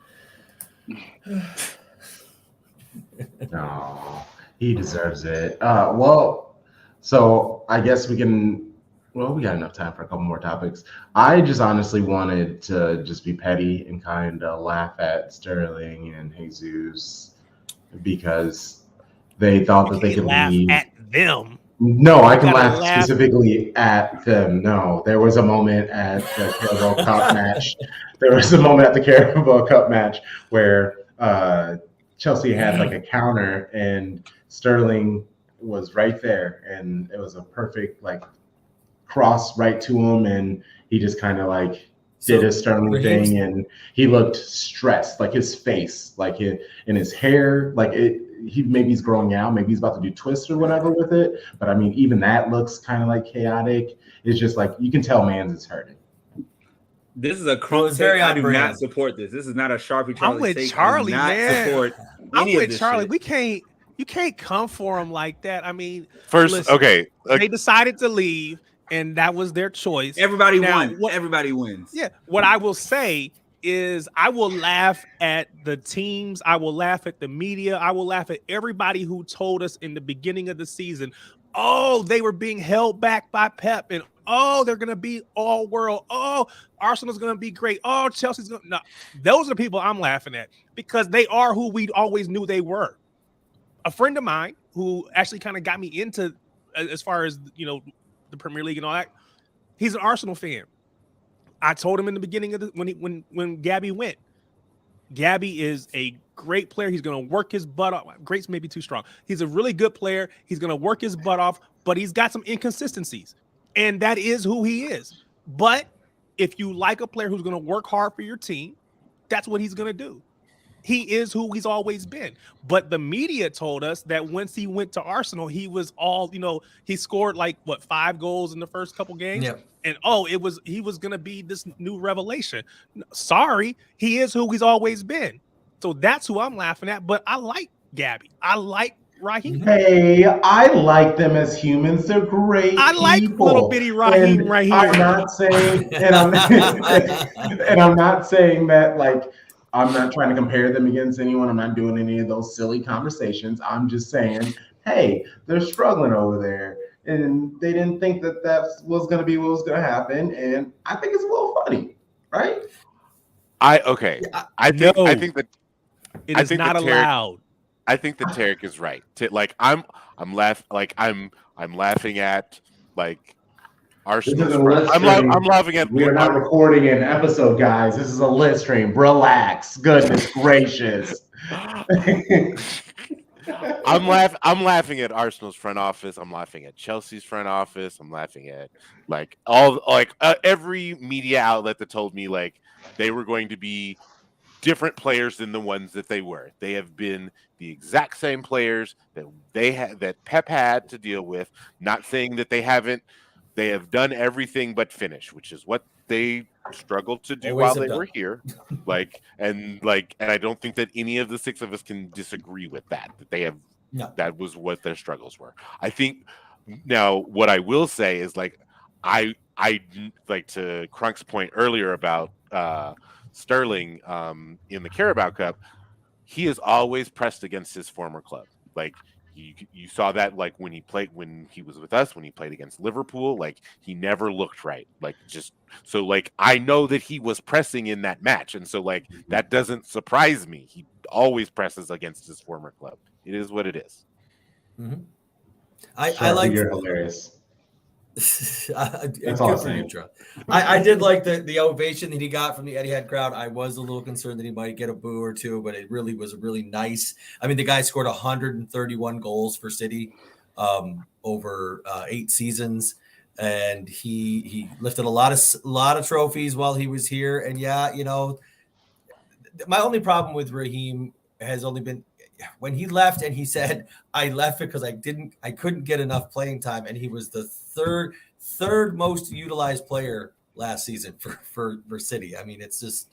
No, he deserves it. Well, so I guess we can. Well, we got enough time for a couple more topics. I just honestly wanted to just be petty and kind of laugh at Sterling and Jesus because they thought that they could laugh leave. At them. No, I can laugh specifically at them. No, there was a moment at the Carabao Cup match. There was a moment at the Carabao Cup match where Chelsea had like a counter and Sterling was right there, and it was a perfect like cross right to him, and he just kind of like did his Sterling thing, and he looked stressed, like his face, like and his hair, like it. He's growing out, maybe he's about to do twists or whatever with it. But I mean, even that looks kind of like chaotic. It's just like you can tell Mans is hurting. This is a Crunk take. I do not support this. This is not a Sharpie Charlie. I'm with take. Charlie, man. I'm with Charlie. Shit. You can't come for him like that. I mean, first, listen, okay, they decided to leave, and that was their choice. Everybody won. Everybody wins. Yeah. What I will say is I will laugh at the teams. I will laugh at the media. I will laugh at everybody who told us in the beginning of the season, oh, they were being held back by Pep, and oh, they're going to be all world. Oh, Arsenal's going to be great. Oh, Chelsea's going to. No, those are the people I'm laughing at because they are who we always knew they were. A friend of mine who actually kind of got me into as far as, the Premier League and all that, he's an Arsenal fan. I told him in the beginning of when Gabby went, Gabby is a great player. He's going to work his butt off. Great's maybe too strong. He's a really good player. He's going to work his butt off, but he's got some inconsistencies, and that is who he is. But if you like a player who's going to work hard for your team, that's what he's going to do. He is who he's always been. But the media told us that once he went to Arsenal, he was all, he scored 5 goals in the first couple games. Yep. And he was going to be this new revelation. Sorry, he is who he's always been. So that's who I'm laughing at. But I like Gabby. I like Raheem. Hey, I like them as humans. They're great. I like people. little bitty Raheem and right here. I'm not saying, and I'm not saying that I'm not trying to compare them against anyone. I'm not doing any of those silly conversations. I'm just saying, hey, they're struggling over there. And they didn't think that was going to be what was going to happen. And I think it's a little funny, right? I think that it is not allowed. I think that Tarek is right. I'm laughing at Arsenal. I'm laughing at. We are not recording an episode, guys. This is a lit stream. Relax. Goodness gracious. I'm laughing at Arsenal's front office. I'm laughing at Chelsea's front office. I'm laughing at every media outlet that told me they were going to be different players than the ones that they were. They have been the exact same players that Pep had to deal with. Not saying that they haven't. They have done everything but finish, which is what they struggled to do while they were here. And I don't think that any of the 6 of us can disagree with that they have. No. That was what their struggles were. I think now what I will say is I like to Crunk's point earlier about Sterling in the Carabao Cup. He is always pressed against his former club. You saw that when he was with us, when he played against Liverpool, he never looked right. I know that he was pressing in that match. And so that doesn't surprise me. He always presses against his former club. It is what it is. Mm-hmm. I like you're hilarious. That's all I'm good for you, saying. Troy. I did like the ovation that he got from the Etihad crowd. I was a little concerned that he might get a boo or two, but it really was really nice. I mean, the guy scored 131 goals for City over 8 seasons, and he lifted a lot of trophies while he was here. And yeah, you know, my only problem with Raheem has only been when he left and he said, I left because I couldn't get enough playing time. And he was the third most utilized player last season for City. I mean, it's just,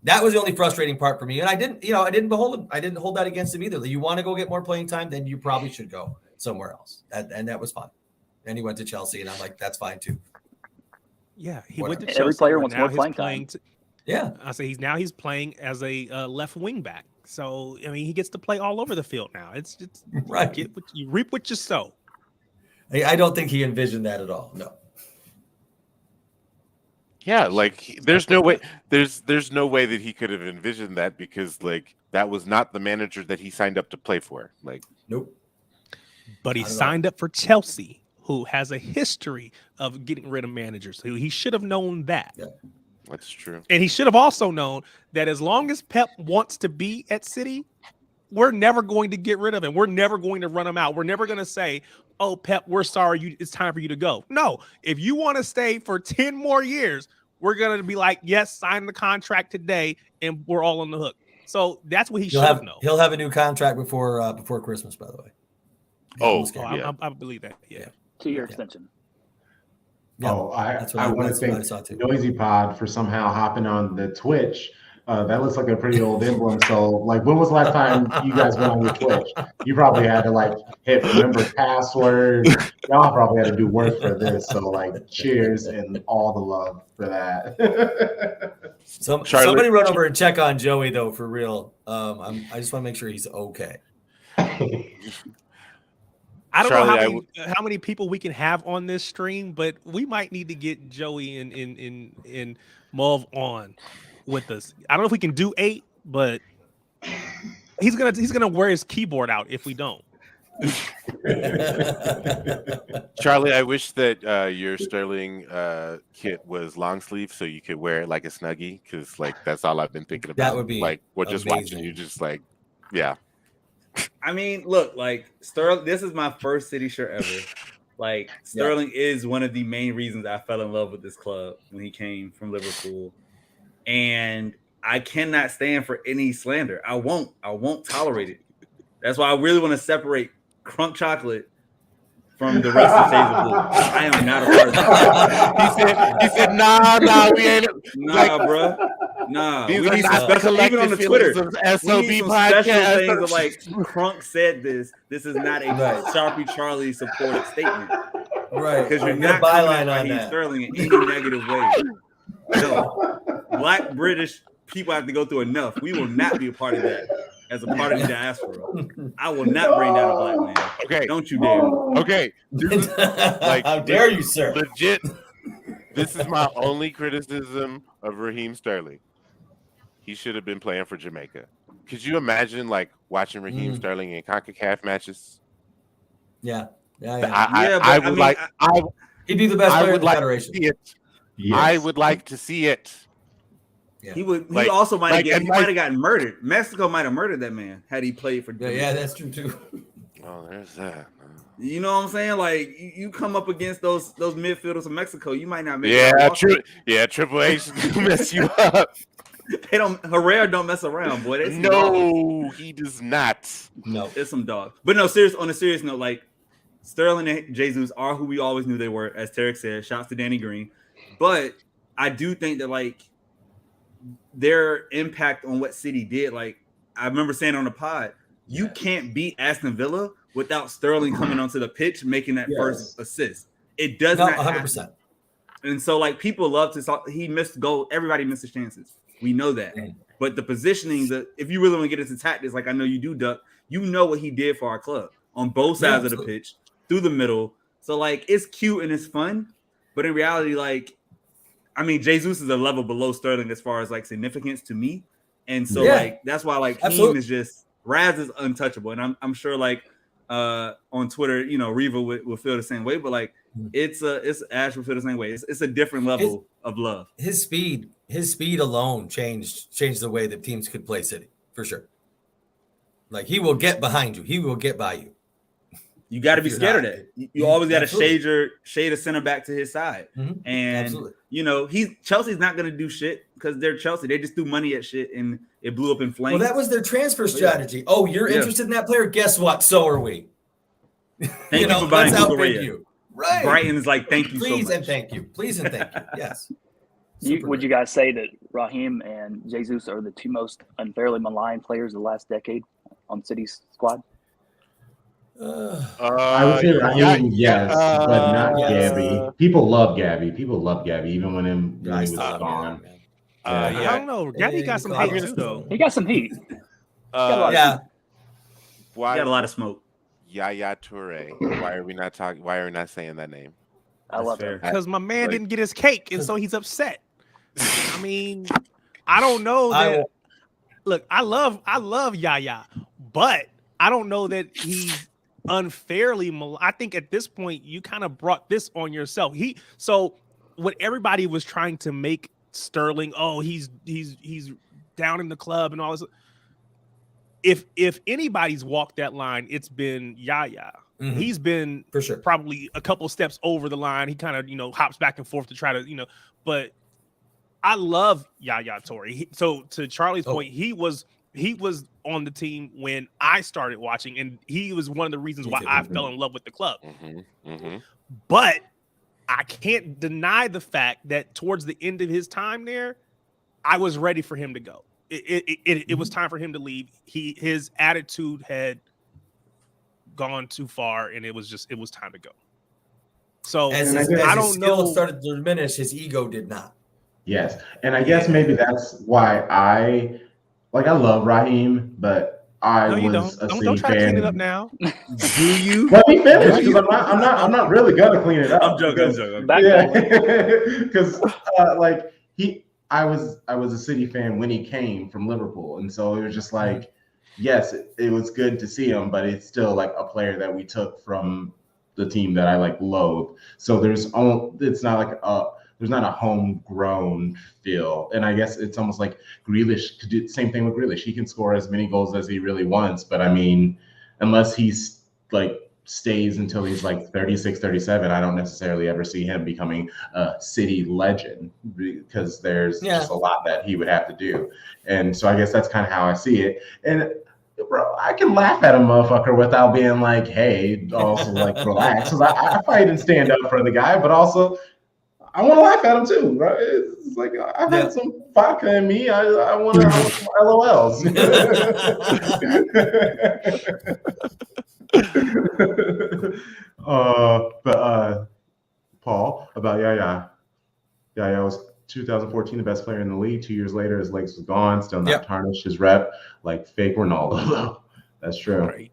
that was the only frustrating part for me. And I didn't hold that against him either. You want to go get more playing time, then you probably should go somewhere else. And that was fine. And he went to Chelsea and I'm like, that's fine too. Yeah. He Whatever. went to Chelsea. Every player where wants now more he's playing playing time. Yeah. I say he's playing as a left wing back. So I mean, he gets to play all over the field now. It's Right. You reap what you sow. I don't think he envisioned that at all. No. Yeah, like there's no way that he could have envisioned that, because like that was not the manager that he signed up to play for. Like, Nope. But he I don't know. signed up for Chelsea, who has a history of getting rid of managers. So he should have known that. Yeah. that's true. And he should have also known that as long as Pep wants to be at City, we're never going to get rid of him. We're never going to run him out. We're never going to say, oh, Pep, we're sorry. It's time for you to go. No, if you want to stay for 10 more years, we're going to be like, yes, sign the contract today, and we're all on the hook. So that's what he should have known. He'll have a new contract before Christmas, by the way. I believe that. Yeah. 2-year extension. Yeah, I want to that's what I thank saw too. Noisy Pod for somehow hopping on the Twitch. That looks like a pretty old emblem. So, like, when was the last time you guys went on your Twitch? You probably had to like hit remember password. Y'all probably had to do work for this. So, like, cheers and all the love for that. Somebody run over and check on Joey though, for real. I just want to make sure he's okay. I don't Charlie, know how many people we can have on this stream, but we might need to get Joey and Mauve on with us. I don't know if we can do 8, but he's gonna wear his keyboard out if we don't. Charlie, I wish that your Sterling kit was long sleeve so you could wear it like a Snuggie, because like that's all I've been thinking about. That would be like we're just amazing. watching you, just like, yeah. I mean, look, like Sterling, this is my first City shirt ever. Like Sterling is one of the main reasons I fell in love with this club when he came from Liverpool. And I cannot stand for any slander. I won't tolerate it. That's why I really want to separate Crunk Chocolate from the rest of Shades of Blue. I am not a part of that. he said, nah, we ain't. Nah, bro. Nah. These We are need some not special, even on the Twitter. of We SOB need some special podcast. things of like, Crunk said this. This is not a Sharpie Charlie supported statement. Right. Because you're Good not byline coming at on Raheem that. Sterling in any negative way. No. Black British people have to go through enough. We will not be a part of that as a part of the diaspora. I will not bring down a black man. Okay, Don't you dare. okay. How dare you, sir? Legit. This is my only criticism of Raheem Sterling. He should have been playing for Jamaica. Could you imagine like watching Raheem Sterling in CONCACAF matches? Yeah. I would like. He'd be the best I player in would the like Federation. to see it. Yes. I would like to see it. Yeah. He would. Like- he also might have. like- He might have gotten murdered. Mexico might have murdered that man had he played for. Yeah, that's true too. Oh, there's that. You know what I'm saying? Like you come up against those midfielders of Mexico, you might not make. it Yeah, out. true. Yeah, Triple H mess you up. They don't. Herrera don't mess around, boy. They some dogs. No, he does not. No. It's some dogs. But no, on a serious note, like Sterling and Jesus are who we always knew they were, as Tarek said. Shouts to Danny Green. But I do think that like their impact on what City did, like I remember saying on the pod, you can't beat Aston Villa without Sterling coming onto the pitch making that first assist. It does No, not 100%. happen. And so like people love to talk, he missed goal. Everybody misses chances. We know that. But the positioning, if you really want to get into tactics, like I know you do, Duck, you know what he did for our club on both sides of the pitch, through the middle. So like it's cute and it's fun, but in reality, like I mean, Jesus is a level below Sterling as far as like significance to me, and so like that's why like Heem is just Raz is untouchable, and I'm sure like on Twitter, you know, Reva will feel the same way, but like it's Ash will feel the same way. It's a different level of love. His speed alone changed the way that teams could play City for sure. Like he will get behind you, he will get by you. You got to be scared of that. You always got to shade a center back to his side, and you know Chelsea's not going to do shit because they're Chelsea. They just threw money at shit and it blew up in flames. Well, that was their transfer strategy. Oh, you're interested in that player? Guess what? So are we. Thank you for buying outbid you. Right. Brighton is like, thank you Please so much. and thank you. Please and thank you. Yes. Would you guys say that Raheem and Jesus are the two most unfairly maligned players of the last decade on City's squad? I would say Raheem, yes, but not Gabby. People love Gabby. Even when he was gone. I don't know. Gabby got some hate too, though. He got some heat. Why He got a lot of smoke. Yaya Toure? Why are we not saying that name? I love him. Because my man didn't get his cake, and so he's upset. I mean, I don't know that. Look, I love Yaya, but I don't know that he's unfairly. I think at this point you kind of brought this on yourself. So what everybody was trying to make Sterling, oh, he's down in the club and all this. If anybody's walked that line, it's been Yaya. Mm-hmm. He's been for sure probably a couple steps over the line. He kind of hops back and forth to try to but I love Yaya Toure. So to Charlie's point, he was on the team when I started watching, and he was one of the reasons why I fell in love with the club. But I can't deny the fact that towards the end of his time there, I was ready for him to go. It was time for him to leave. His attitude had gone too far, and it was time to go. So as I don't know. Started to diminish. His ego did not. Yes, and I guess maybe that's why I love Raheem, but don't try to clean it up now. Do you? Let me finish because I'm not really gonna clean it up. I'm joking. Because I was a City fan when he came from Liverpool, and so it was just like, yes, it was good to see him, but it's still like a player that we took from the team that I loathe. So there's not a homegrown feel, and I guess it's almost like Grealish could do the same thing with Grealish. He can score as many goals as he really wants, but I mean, unless he's stays until he's 36, 37, I don't necessarily ever see him becoming a City legend because there's just a lot that he would have to do. And so I guess that's kind of how I see it. And bro, I can laugh at a motherfucker without being like, hey, also relax. Because I fight and stand up for the guy, but also I want to laugh at him too, right? It's like I've had some vodka in me. I want some LOLs. But Paul, about Yaya. Yaya was 2014 the best player in the league. 2 years later, his legs was gone, still not tarnished his rep like fake Ronaldo. That's true. Right.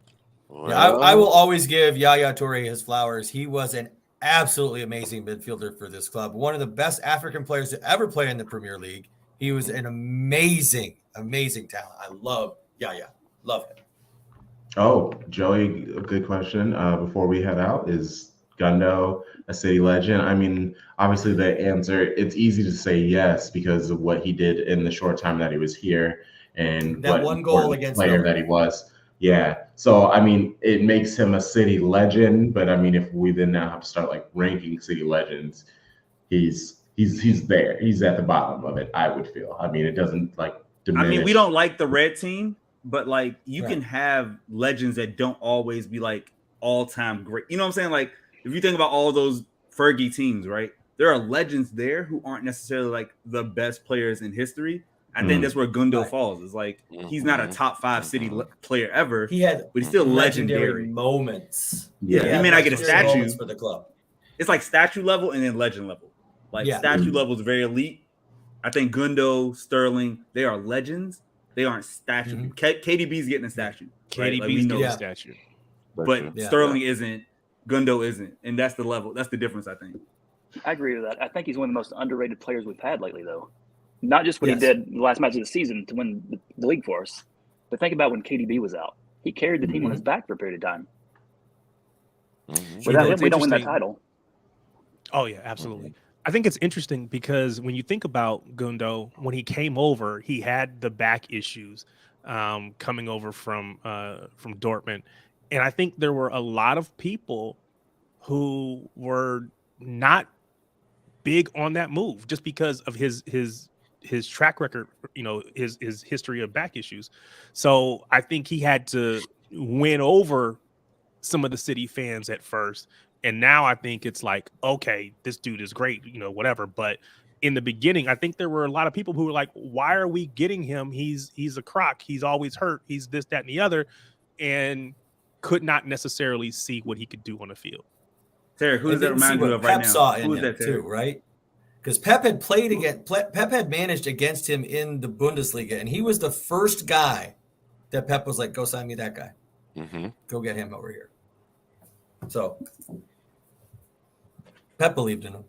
Yeah, I will always give Yaya Toure his flowers. He was an absolutely amazing midfielder for this club. One of the best African players to ever play in the Premier League. He was an amazing talent. I love Yaya. Love him. Oh, Joey, a good question. Before we head out, is Gundo a City legend? I mean, obviously the answer, it's easy to say yes because of what he did in the short time that he was here and that what one goal against player that he was. Yeah. So, I mean, it makes him a City legend, but I mean, if we then now have to start ranking City legends, he's there. He's at the bottom of it, I would feel. I mean, it doesn't diminish. I mean, we don't like the red team, but you can have legends that don't always be all-time great. You know what I'm saying? If you think about all those Fergie teams, right? There are legends there who aren't necessarily the best players in history. I think that's where Gundo falls. It's he's not a top 5 City player ever. But he's still legendary moments. Yeah, he may not get a statue for the club. It's statue level and then legend level. Statue level is very elite. I think Gundo, Sterling, they are legends. They aren't statue. Mm-hmm. KDB's getting a statue. KDB's getting a statue. But Sterling isn't. Gundo isn't. And that's the level. That's the difference, I think. I agree with that. I think he's one of the most underrated players we've had lately, though. Not just what he did in the last match of the season to win the league for us, but think about when KDB was out. He carried the team on his back for a period of time. Mhm. Without him, it's we don't win that interesting. title. Oh yeah, absolutely. I think it's interesting because when you think about Gundo, when he came over, he had the back issues coming over from Dortmund, and I think there were a lot of people who were not big on that move just because of his track record, his history of back issues. So I think he had to win over some of the City fans at first. And now I think it's like, okay, this dude is great, whatever. But in the beginning, I think there were a lot of people who were like, why are we getting him? He's a crock. He's always hurt. He's this, that, and the other. And could not necessarily see what he could do on the field. Terry, who does They that didn't see remind you what of right Pep now? saw in Who is him that, Terry? too, right? Because Pep had played against Pep had managed against him in the Bundesliga, and he was the first guy that Pep was like, "Go sign me that guy. Mm-hmm. Go get him over here." So Pep believed in him.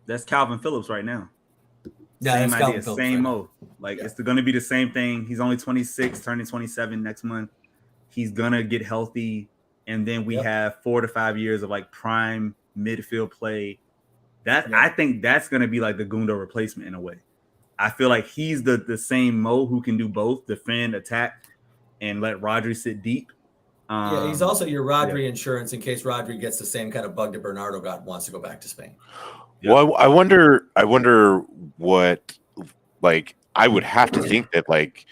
That's Calvin Phillips right now. Yeah, Same that's idea, Calvin Phillips same right now. mode. Like Yeah. it's going to be the same thing. He's only 26, turning 27 next month. He's gonna get healthy, and then we Yep. have 4 to 5 years of like prime midfield play. That Yeah. I think that's gonna be like the Gundo replacement in a way. I feel like he's the same Mo who can do both, defend, attack, and let Rodri sit deep. Yeah, he's also your Rodri yeah. insurance in case Rodri gets the same kind of bug that Bernardo got and wants to go back to Spain. Yeah. Well, I wonder what, like, I would have to think that, like,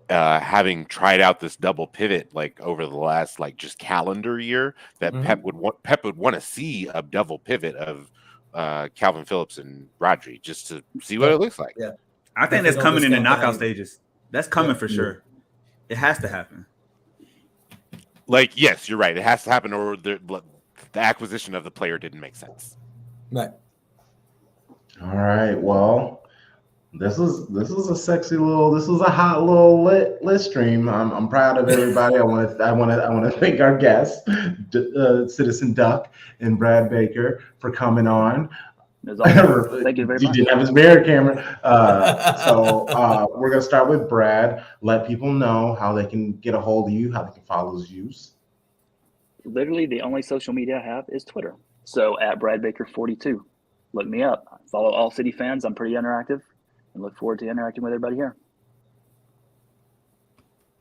having tried out this double pivot, like, over the last, like, just calendar year, that Mhm. Pep would want to see a double pivot of Calvin Phillips and Rodri just to see what Yeah. it looks like. Yeah. I think Definitely that's coming in the don't knockout discount stages. That's coming Yeah. for sure. It has to happen. Like, yes, you're right. It has to happen, or the acquisition of the player didn't make sense. Right. All right. Well, this is a hot little lit stream. I'm proud of everybody. I want to thank our guests, Citizen Duck and Brad Baker, for coming on. As always, thank you very He much. didn't have his mirror camera. So we're gonna start with Brad. Let people know how they can get a hold of you, how they can follow you. Literally, the only social media I have is Twitter. So at Brad Baker 42, look me up. Follow all City fans. I'm pretty interactive, and look forward to interacting with everybody here.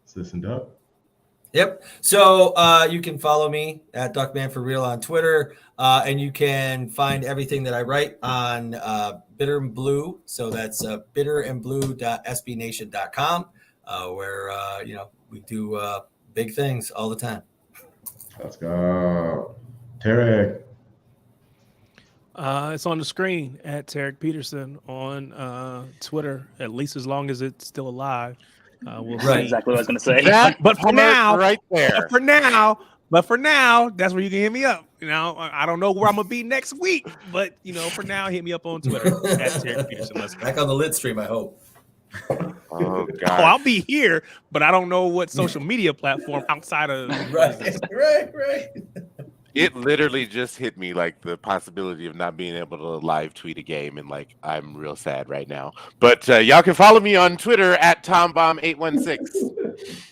Citizen Duck. Yep. So you can follow me at Duckman for Real on Twitter, and you can find everything that I write on Bitter and Blue. So that's bitterandblue.sbnation.com, where we do big things all the time. Let's go, Tarek. It's on the screen at Tarek Peterson on Twitter, at least as long as it's still alive. We'll That's Right. see. exactly what I was going to say. But for part now, right there. But for now, that's where you can hit me up. I don't know where I'm gonna be next week, but for now, hit me up on Twitter at Tarek Peterson. Let's go. Back on the lit stream, I hope. Oh Oh, God. I'll be here, but I don't know what social media platform outside of Right. It literally just hit me, like, the possibility of not being able to live tweet a game, and, like, I'm real sad right now. But y'all can follow me on Twitter at TomBomb816.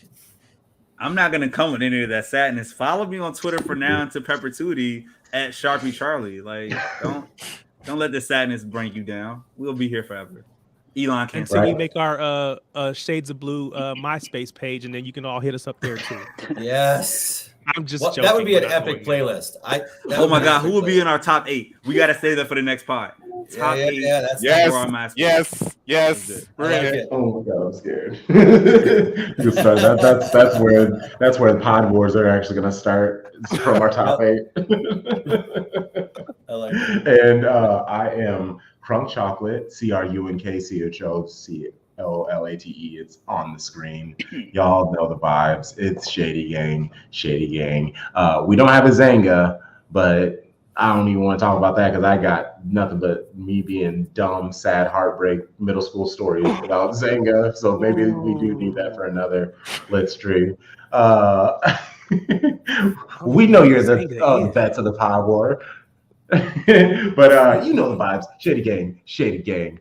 I'm not gonna come with any of that sadness. Follow me on Twitter for now into perpetuity at Sharpie Charlie. Like, don't let the sadness bring you down. We'll be here forever. Elon can't Until say we Right. make our Shades of Blue MySpace page, and then you can all hit us up there too. Yes. I'm just Well, joking. that would be an but I know epic it. playlist. Oh my God, who will be in our top 8? We gotta save that for the next pod. Top 8. Yeah, that's Yes, for our MySpace. yes. That's We're I like in it. it. Oh my God, I'm scared. Good start. That's where the Pod Wars are actually gonna start. It's from our top 8. I like it. And I am Crunk Chocolate, CRUNKCHOCOLATE. It's on the screen. Y'all know the vibes. It's Shady Gang. We don't have a Zanga, but I don't even want to talk about that because I got nothing but me being dumb, sad, heartbreak, middle school stories about Zanga. So maybe we do need that for another lit stream. We know you're the vets of the Pod War. But you know the vibes. Shady Gang.